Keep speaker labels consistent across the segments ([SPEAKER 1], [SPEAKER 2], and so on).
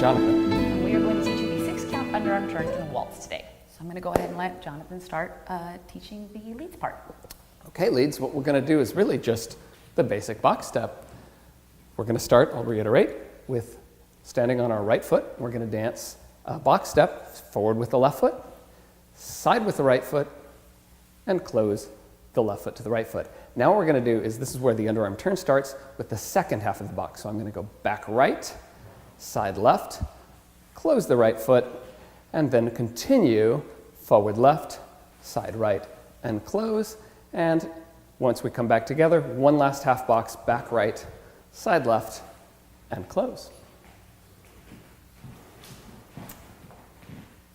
[SPEAKER 1] Jonathan. We are going to teach you the 6-count underarm turn in Waltz today. So I'm going to go ahead and let Jonathan start teaching the leads part.
[SPEAKER 2] Okay, leads, what we're going to do is really just the basic box step. We're going to start, I'll reiterate, with standing on our right foot. We're going to dance a box step, forward with the left foot, side with the right foot, and close the left foot to the right foot. Now what we're going to do is, this is where the underarm turn starts with the second half of the box. So I'm going to go back right, side left, close the right foot, and then continue forward left, side right, and close. And once we come back together, one last half box, back right, side left, and close.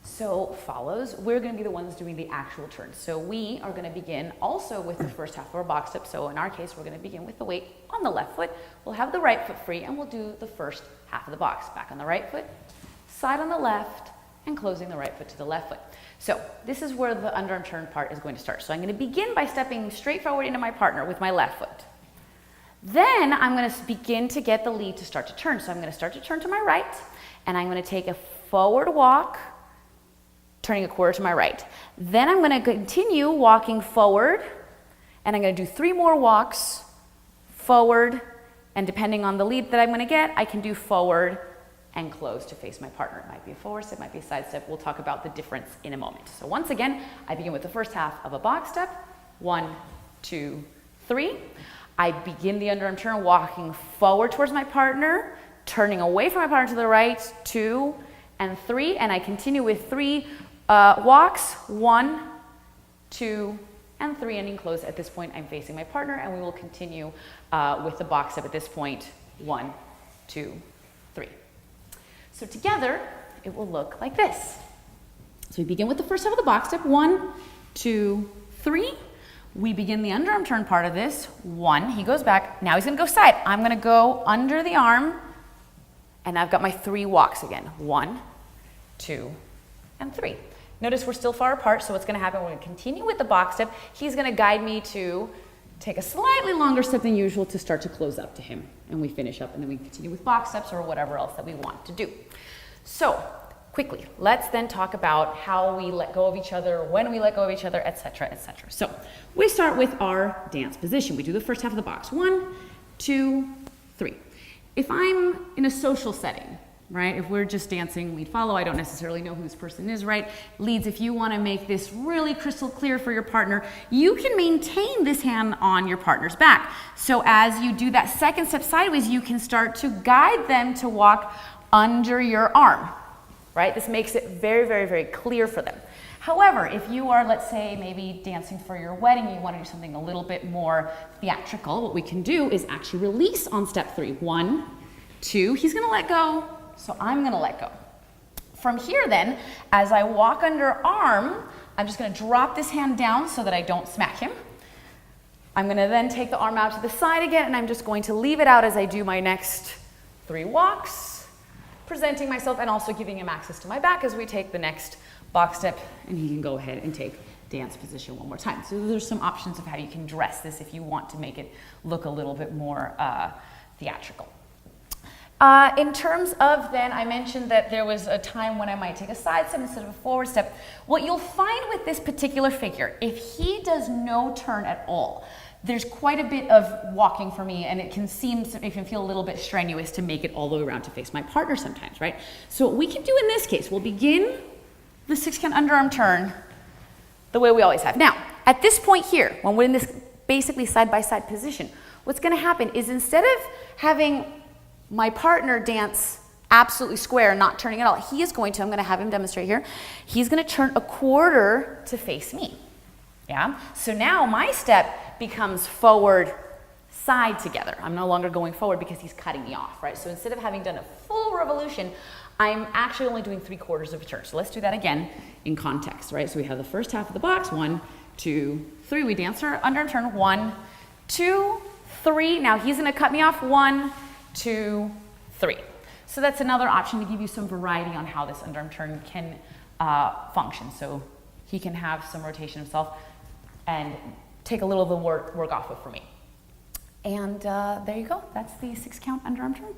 [SPEAKER 1] So follows, we're going to be the ones doing the actual turn. So we are going to begin also with the first half of our box step. So in our case, we're going to begin with the weight on the left foot. We'll have the right foot free, and we'll do the first half of the box. Back on the right foot, side on the left, and closing the right foot to the left foot. So this is where the underarm turn part is going to start. So I'm going to begin by stepping straight forward into my partner with my left foot. Then I'm going to begin to get the lead to start to turn. So I'm going to start to turn to my right, and I'm going to take a forward walk, turning a quarter to my right. Then I'm going to continue walking forward, and I'm going to do 3 more walks forward, and depending on the lead that I'm going to get, I can do forward and close to face my partner. It might be a forward step, it might be a side step. We'll talk about the difference in a moment. So once again, I begin with the first half of a box step. 1, 2, 3. I begin the underarm turn walking forward towards my partner, turning away from my partner to the right, 2 and 3, and I continue with 3 walks, 1, 2, and 3, ending close. At this point, I'm facing my partner, and we will continue with the box step at this point, 1, 2, 3. So together, it will look like this. So we begin with the first half of the box step, 1, 2, 3. We begin the underarm turn part of this, 1, he goes back, now he's gonna go side. I'm gonna go under the arm, and I've got my 3 walks again, 1, 2, and 3. Notice we're still far apart, so what's going to happen, we're going to continue with the box step. He's going to guide me to take a slightly longer step than usual to start to close up to him. And we finish up, and then we continue with box steps or whatever else that we want to do. So, quickly, let's then talk about how we let go of each other, when we let go of each other, etc., etc. So, we start with our dance position. We do the first half of the box. 1, 2, 3. If I'm in a social setting, right? If we're just dancing lead follow, I don't necessarily know who this person is, right? Leads, if you want to make this really crystal clear for your partner, you can maintain this hand on your partner's back. So as you do that second step sideways, you can start to guide them to walk under your arm, right? This makes it very, very, very clear for them. However, if you are, let's say, maybe dancing for your wedding, you want to do something a little bit more theatrical, what we can do is actually release on step 3. 1, 2, he's going to let go. So I'm going to let go. From here then, as I walk under arm, I'm just going to drop this hand down so that I don't smack him. I'm going to then take the arm out to the side again, and I'm just going to leave it out as I do my next 3 walks, presenting myself and also giving him access to my back as we take the next box step, and he can go ahead and take dance position one more time. So there's some options of how you can dress this if you want to make it look a little bit more theatrical. In terms of then, I mentioned that there was a time when I might take a side step instead of a forward step. What you'll find with this particular figure, if he does no turn at all, there's quite a bit of walking for me, and it can feel a little bit strenuous to make it all the way around to face my partner sometimes, right? So what we can do in this case, we'll begin the 6-count underarm turn the way we always have. Now, at this point here, when we're in this basically side-by-side position, what's going to happen is instead of having my partner dance absolutely square, not turning at all, he is going to, I'm going to have him demonstrate here, he's going to turn a quarter to face me. Yeah? So now my step becomes forward, side together. I'm no longer going forward because he's cutting me off, right? So instead of having done a full revolution, I'm actually only doing 3/4 of a turn. So let's do that again in context, right? So we have the first half of the box, 1, 2, 3. We dance our underarm turn, 1, 2, 3. Now he's gonna cut me off, 1, 2, 3. So that's another option to give you some variety on how this underarm turn can function. So he can have some rotation himself and take a little of the work off of for me. And there you go. That's the 6-count underarm turn.